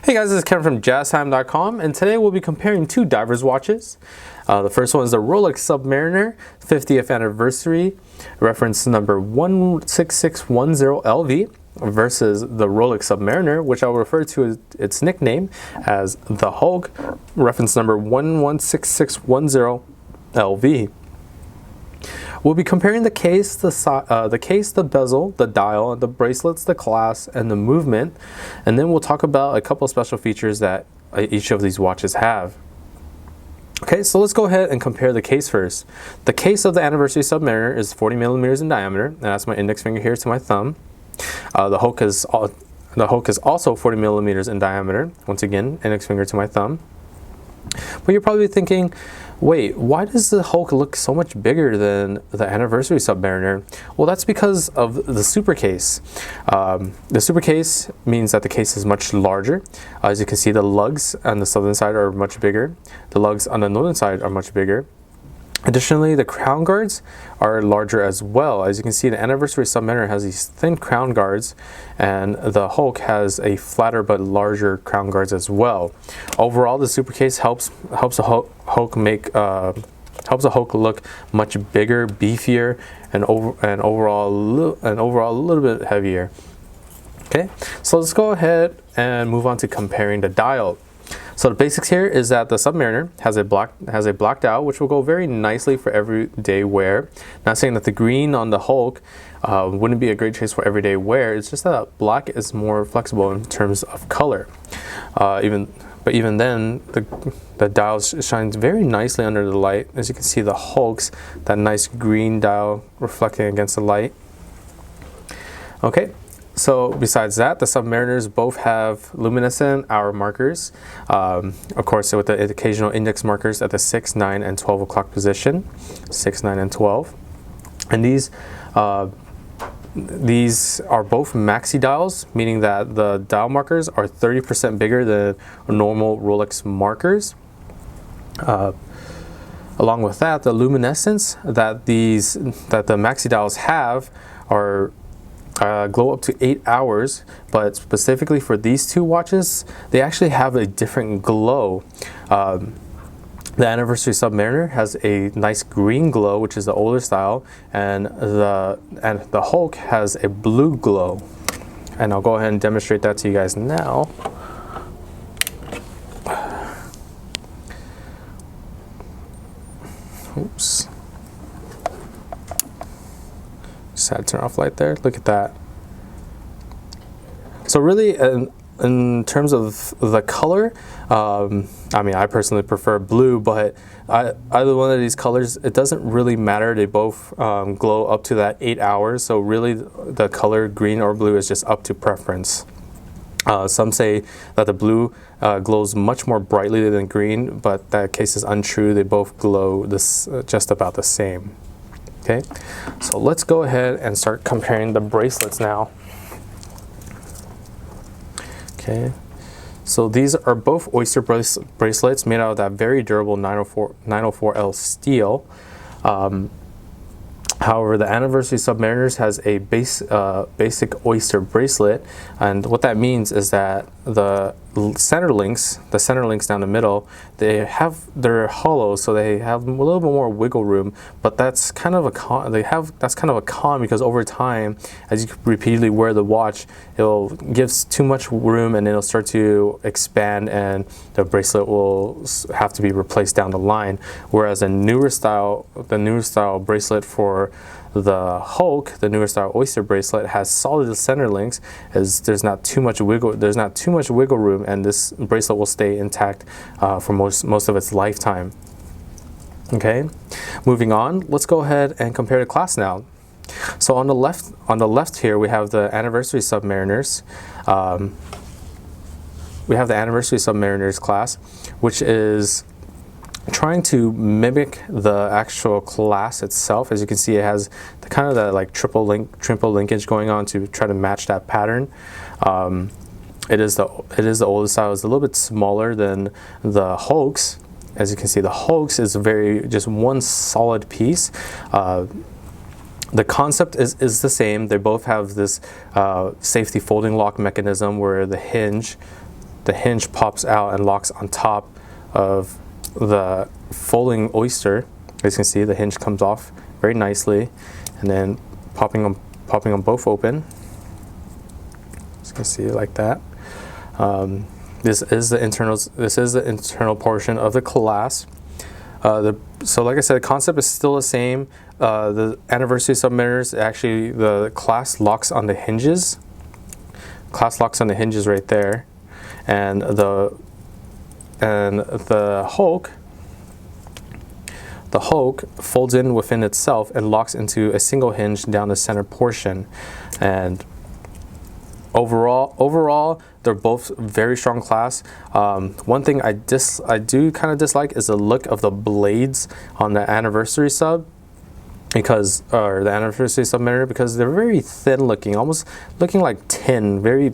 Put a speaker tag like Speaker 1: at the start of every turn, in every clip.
Speaker 1: Hey guys, this is Kevin from JazTime.com, and today we'll be comparing two divers watches. The first one is the Rolex Submariner 50th anniversary, reference number 16610LV, versus the Rolex Submariner, which I'll refer to as its nickname as the Hulk, reference number 116610LV. We'll be comparing the case, the bezel, the dial, the bracelets, the clasp, and the movement, and then we'll talk about a couple of special features that each of these watches have. Okay, so let's go ahead and compare the case first. The case of the Anniversary Submariner is 40 millimeters in diameter, and that's my index finger here to my thumb. The Hulk is also 40 millimeters in diameter. Once again, index finger to my thumb. But you're probably thinking, wait, why does the Hulk look so much bigger than the Anniversary Submariner? Well, that's because of the super case. The super case means that the case is much larger. As you can see, the lugs on the southern side are much bigger. The lugs on the northern side are much bigger. Additionally, the crown guards are larger as well. As you can see, the Anniversary Submariner has these thin crown guards, and the Hulk has a flatter but larger crown guards as well. Overall, the super case helps a Hulk look much bigger, beefier, and overall a little bit heavier. Okay, so let's go ahead and move on to comparing the dial. So the basics here is that the Submariner has a black dial, which will go very nicely for everyday wear. Not saying that the green on the Hulk wouldn't be a great choice for everyday wear. It's just that black is more flexible in terms of color. Even then, the dial shines very nicely under the light. As you can see, the Hulk's that nice green dial reflecting against the light. Okay. So besides that, the Submariners both have luminescent hour markers, of course with the occasional index markers at the 6, 9, and 12 o'clock position, 6, 9, and 12. And these are both maxi dials, meaning that the dial markers are 30% bigger than normal Rolex markers. Along with that, the luminescence that the maxi dials have are glow up to 8 hours, but specifically for these two watches, they actually have a different glow. The Anniversary Submariner has a nice green glow, which is the older style, and the Hulk has a blue glow. And I'll go ahead and demonstrate that to you guys now. Oops. Just had to turn off light there. Look at that. So really, in terms of the color, I mean, I personally prefer blue, but either one of these colors, it doesn't really matter. They both glow up to that 8 hours. So really, the color green or blue is just up to preference. Some say that the blue glows much more brightly than green, but that case is untrue. They both glow just about the same. Okay, so let's go ahead and start comparing the bracelets now. Okay, so these are both oyster bracelets made out of that very durable 904L steel. However, the Anniversary Submariners has a basic oyster bracelet, and what that means is that the center links down the middle, they're hollow, so they have a little bit more wiggle room. But that's kind of a con. Because over time, as you repeatedly wear the watch, it'll give too much room, and it'll start to expand, and the bracelet will have to be replaced down the line. Whereas the newer style bracelet for the Hulk, the newer style oyster bracelet, has solid center links, as there's not too much wiggle room, and this bracelet will stay intact for most of its lifetime. Okay, moving on, let's go ahead and compare the clasp now. So on the left here, we have the Anniversary Submariners. We have the Anniversary Submariners clasp, which is trying to mimic the actual clasp itself. As you can see, it has that like triple linkage going on to try to match that pattern. It is the oldest style. It's a little bit smaller than the Hulk's. As you can see, the Hulk's is just one solid piece. The concept is the same. They both have this safety folding lock mechanism where the hinge the hinge pops out and locks on top of the folding oyster. As you can see, the hinge comes off very nicely, and then popping them both open. As you can see, like that. This is the internal portion of the clasp. So like I said, the concept is still the same. The anniversary submariners, actually the clasp locks on the hinges. Clasp locks on the hinges right there, and the Hulk folds in within itself and locks into a single hinge down the center portion. And overall, they're both very strong clasps. One thing I do kind of dislike is the look of the blades on the anniversary sub, because the anniversary submariner, because they're very thin looking, almost looking like tin, very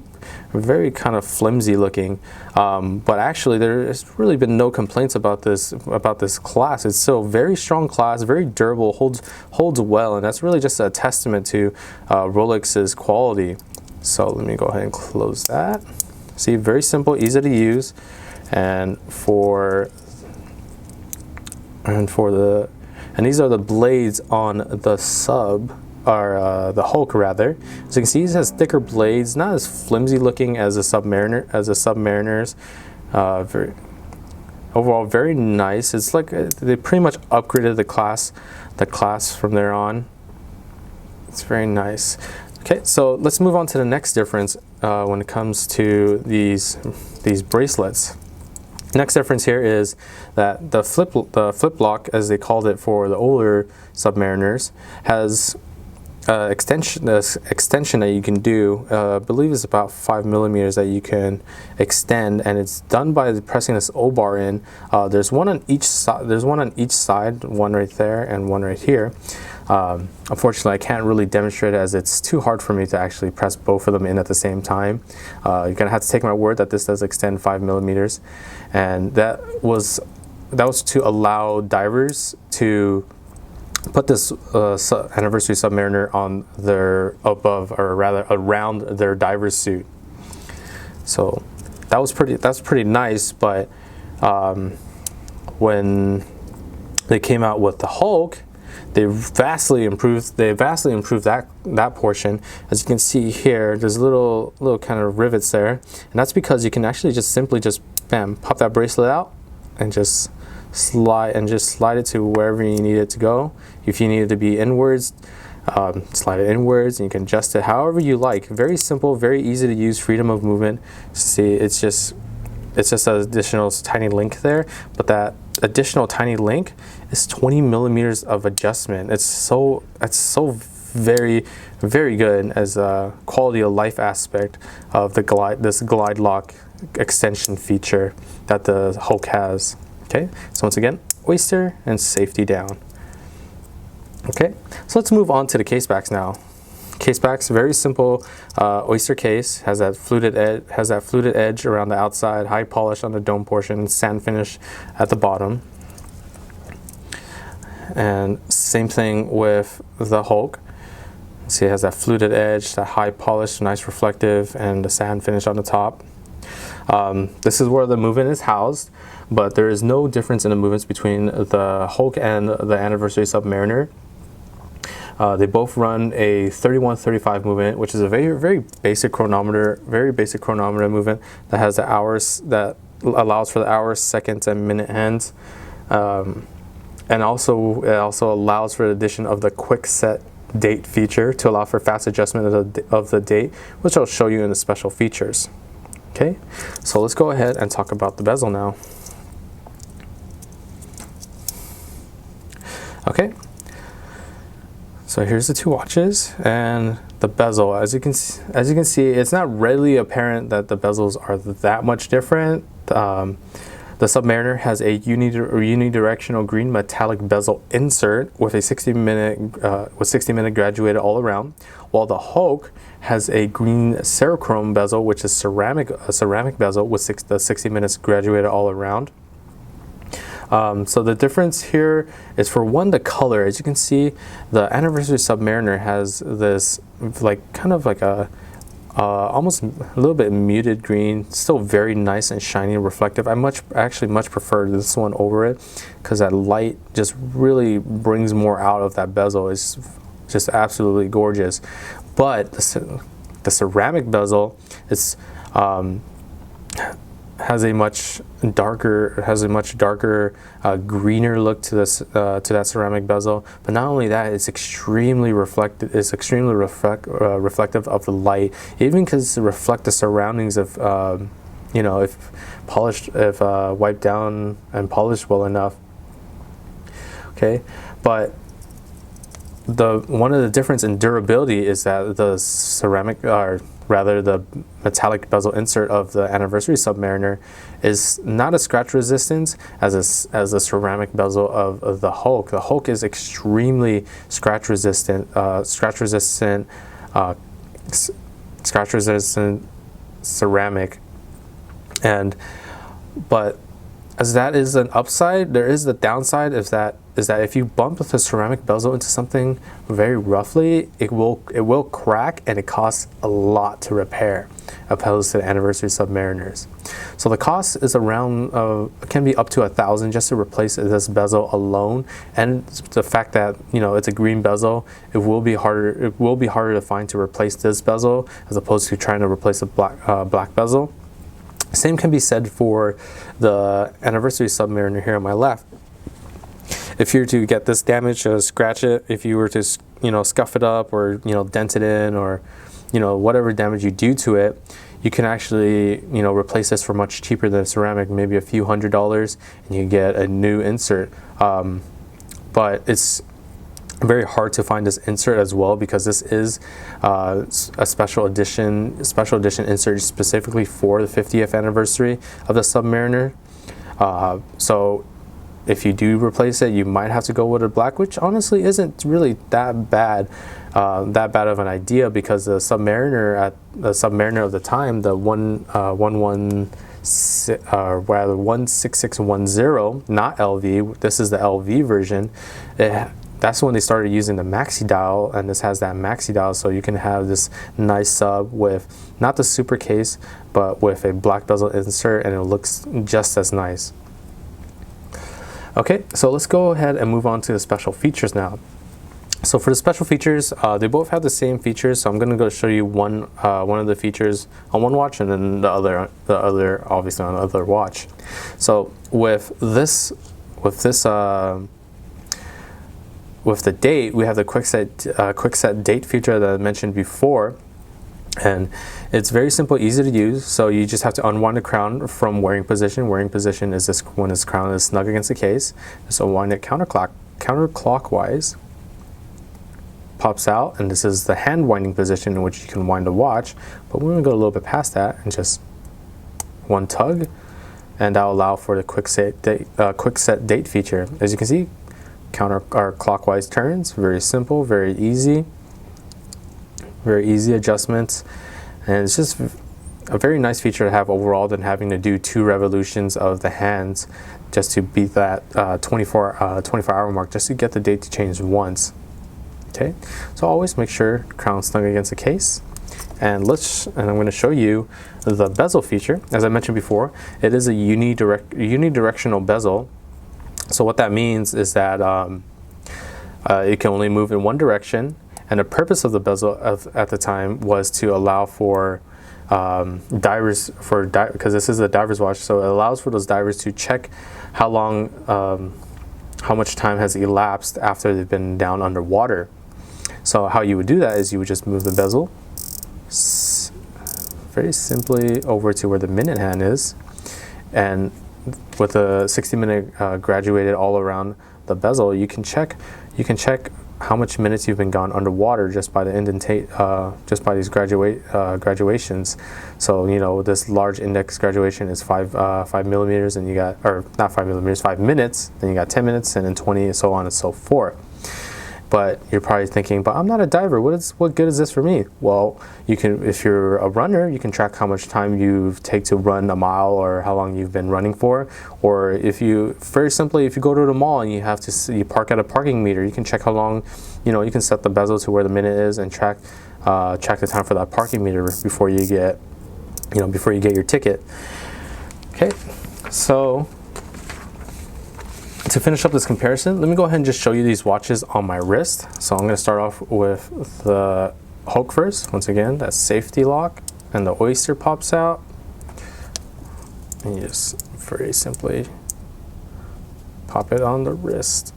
Speaker 1: kind of flimsy looking. But actually, there's really been no complaints about this clasp. It's still very strong clasp, very durable, holds well, and that's really just a testament to Rolex's quality. So let me go ahead and close that. See, very simple, easy to use, and these are the blades on the sub, or the Hulk rather. So you can see it has thicker blades, not as flimsy looking as the Submariners. Overall, very nice. It's like they pretty much upgraded the class from there on. It's very nice. Okay, so let's move on to the next difference when it comes to these bracelets. Next difference here is that the flip lock, as they called it for the older Submariners, has extension that you can do. I believe it's about 5 millimeters that you can extend, and it's done by pressing this O bar in. There's one on each side. One right there and one right here. Unfortunately, I can't really demonstrate it, as it's too hard for me to actually press both of them in at the same time. You're gonna have to take my word that this does extend 5 millimeters, and that was to allow divers to put this anniversary Submariner on around their diver's suit. So that's pretty nice. But when they came out with the Hulk, they vastly improved that portion. As you can see here, there's little kind of rivets there, and that's because you can actually simply bam, pop that bracelet out and just slide it to wherever you need it to go. If you need it to be inwards, slide it inwards, and you can adjust it however you like. Very simple, very easy to use, freedom of movement. See, it's just an additional tiny link there, but that additional tiny link is 20 millimeters of adjustment. It's so very, very good as a quality of life aspect of this glide lock extension feature that the Hulk has. Okay, so once again, oyster and safety down. Okay, so let's move on to the Casebacks now. Casebacks, very simple oyster case, has that fluted edge around the outside, high polish on the dome portion, sand finish at the bottom. And same thing with the Hulk. See, it has that fluted edge, that high polish, nice reflective, and the sand finish on the top. This is where the movement is housed, but there is no difference in the movements between the Hulk and the Anniversary Submariner. They both run a 31-35 movement, which is a very basic chronometer movement that has the hours, that allows for the hours, seconds, and minute hands, and it also allows for the addition of the quick set date feature to allow for fast adjustment of the date, which I'll show you in the special features. Okay, so let's go ahead and talk about the bezel now. Okay, so here's the two watches and the bezel. As you can see, it's not readily apparent that the bezels are that much different. The Submariner has a unidirectional green metallic bezel insert with a 60-minute graduated all around, while the Hulk has a green Cerachrome bezel, which is a ceramic bezel with the 60 minutes graduated all around. So the difference here is, for one, the color. As you can see, the Anniversary Submariner has this kind of like a almost a little bit muted green, still very nice and shiny and reflective. I actually much prefer this one over it because that light just really brings more out of that bezel. It's just absolutely gorgeous. But the ceramic bezel is has a much darker, greener look to this to that ceramic bezel. But not only that, it's extremely reflective. It's extremely reflective of the light. It even can reflect the surroundings of you know, if wiped down and polished well enough. Okay, but one of the difference in durability is that the ceramic, or rather the metallic bezel insert of the Anniversary Submariner, is not as scratch resistant as the ceramic bezel of the Hulk. The Hulk is extremely scratch resistant, ceramic, but as that is an upside, there is the downside is that if you bump the ceramic bezel into something very roughly, it will crack, and it costs a lot to repair, opposed to the Anniversary Submariners. So the cost is around can be up to $1,000 just to replace this bezel alone, and the fact that, you know, it's a green bezel, it will be harder to find to replace this bezel as opposed to trying to replace a black bezel. Same can be said for the Anniversary Submariner here on my left. If you were to get this damage, scratch it, if you were to, you know, scuff it up, or, you know, dent it in, or, you know, whatever damage you do to it, you can actually, you know, replace this for much cheaper than ceramic, maybe a few $100s, and you get a new insert. But it's very hard to find this insert as well, because this is a special edition insert specifically for the 50th anniversary of the Submariner. So if you do replace it, you might have to go with a black, which honestly isn't really that bad of an idea, because the Submariner of the time, the 16610, not LV, this is the LV version. That's when they started using the maxi dial, and this has that maxi dial, so you can have this nice sub with not the super case, but with a black bezel insert, and it looks just as nice. Okay, so let's go ahead and move on to the special features now. So for the special features, they both have the same features, so I'm going to go show you one of the features on one watch, and then the other obviously on the other watch. So with the date, we have the quick set date feature that I mentioned before, and it's very simple, easy to use. So you just have to unwind the crown from wearing position. Wearing position is this when this crown is snug against the case. Just unwind it counterclockwise, pops out, and this is the hand winding position in which you can wind the watch. But we're going to go a little bit past that and just one tug, and that'll allow for the quick set date feature. As you can see, clockwise turns, very simple, very easy adjustments, and it's just a very nice feature to have overall than having to do 2 revolutions of the hands just to beat that 24-hour mark, just to get the date to change once. Okay, so always make sure crown snug against the case, and I'm going to show you the bezel feature. As I mentioned before, it is a unidirectional bezel. So what that means is that it can only move in one direction, and the purpose of the bezel at the time was to allow for divers, because this is a diver's watch, so it allows for those divers to check how much time has elapsed after they've been down underwater. So how you would do that is you would just move the bezel very simply over to where the minute hand is, and with a 60-minute graduated all around the bezel, you can check how much minutes you've been gone underwater just by the just by these graduations. So, you know, this large index graduation is 5 millimeters, and you got, or not 5 millimeters, 5 minutes. Then you got 10 minutes, and then 20, and so on and so forth. But you're probably thinking, but I'm not a diver. What good is this for me? Well, you can, if you're a runner, you can track how much time you take to run a mile, or how long you've been running for. Or if you, very simply, if you go to the mall and you park at a parking meter, you can check how long, you know, you can set the bezel to where the minute is and track check the time for that parking meter before you get, before you get your ticket. Okay, so to finish up this comparison, let me go ahead and just show you these watches on my wrist. So I'm going to start off with the Hulk first. Once again, that safety lock, and the oyster pops out. And you just very simply pop it on the wrist.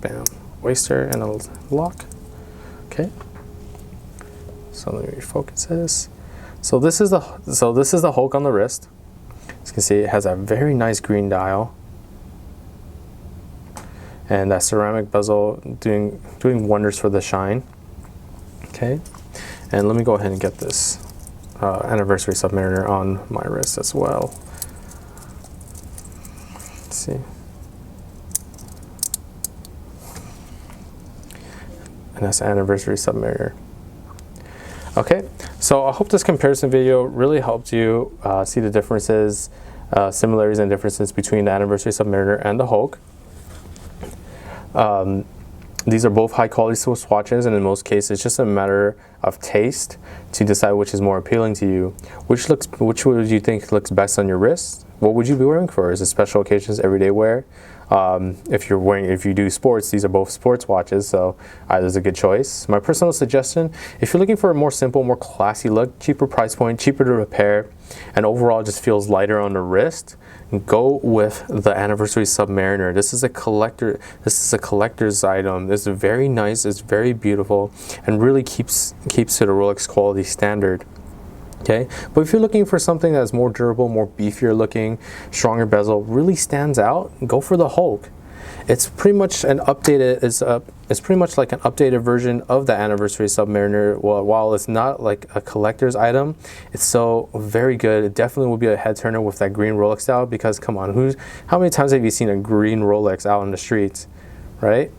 Speaker 1: Bam, oyster and a lock. Okay. So let me refocus this. So this is the Hulk on the wrist. As you can see, it has a very nice green dial. And that ceramic bezel doing wonders for the shine. Okay, and let me go ahead and get this anniversary Submariner on my wrist as well. Let's see. And that's anniversary Submariner. Okay, so I hope this comparison video really helped you see the differences, similarities and differences between the anniversary Submariner and the Hulk. These are both high quality Swiss watches, and in most cases it's just a matter of taste to decide which is more appealing to you. Which would you think looks best on your wrist? What would you be wearing for? Is it special occasions, everyday wear? If you do sports, these are both sports watches, so either is a good choice. My personal suggestion, if you're looking for a more simple, more classy look, cheaper price point, cheaper to repair, and overall just feels lighter on the wrist, go with the anniversary Submariner. This is a collector's item. It's very nice, it's very beautiful, and really keeps to the Rolex quality standard. Okay, but if you're looking for something that's more durable, more beefier looking, stronger bezel, really stands out, go for the Hulk. It's pretty much an updated, it's pretty much like an updated version of the anniversary Submariner. Well, while it's not like a collector's item, it's so very good. It definitely will be a head turner with that green Rolex dial, because come on, how many times have you seen a green Rolex out on the streets, right?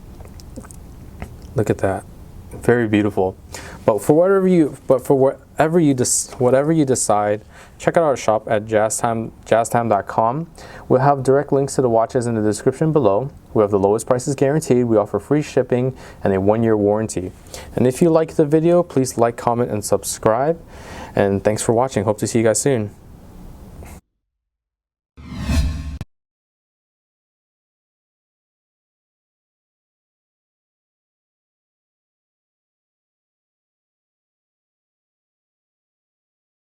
Speaker 1: Look at that, very beautiful. But for whatever you decide, check out our shop at JazTime.com. We'll have direct links to the watches in the description below. We have the lowest prices guaranteed. We offer free shipping and a 1-year warranty. And if you like the video, please like, comment, and subscribe. And thanks for watching. Hope to see you guys soon.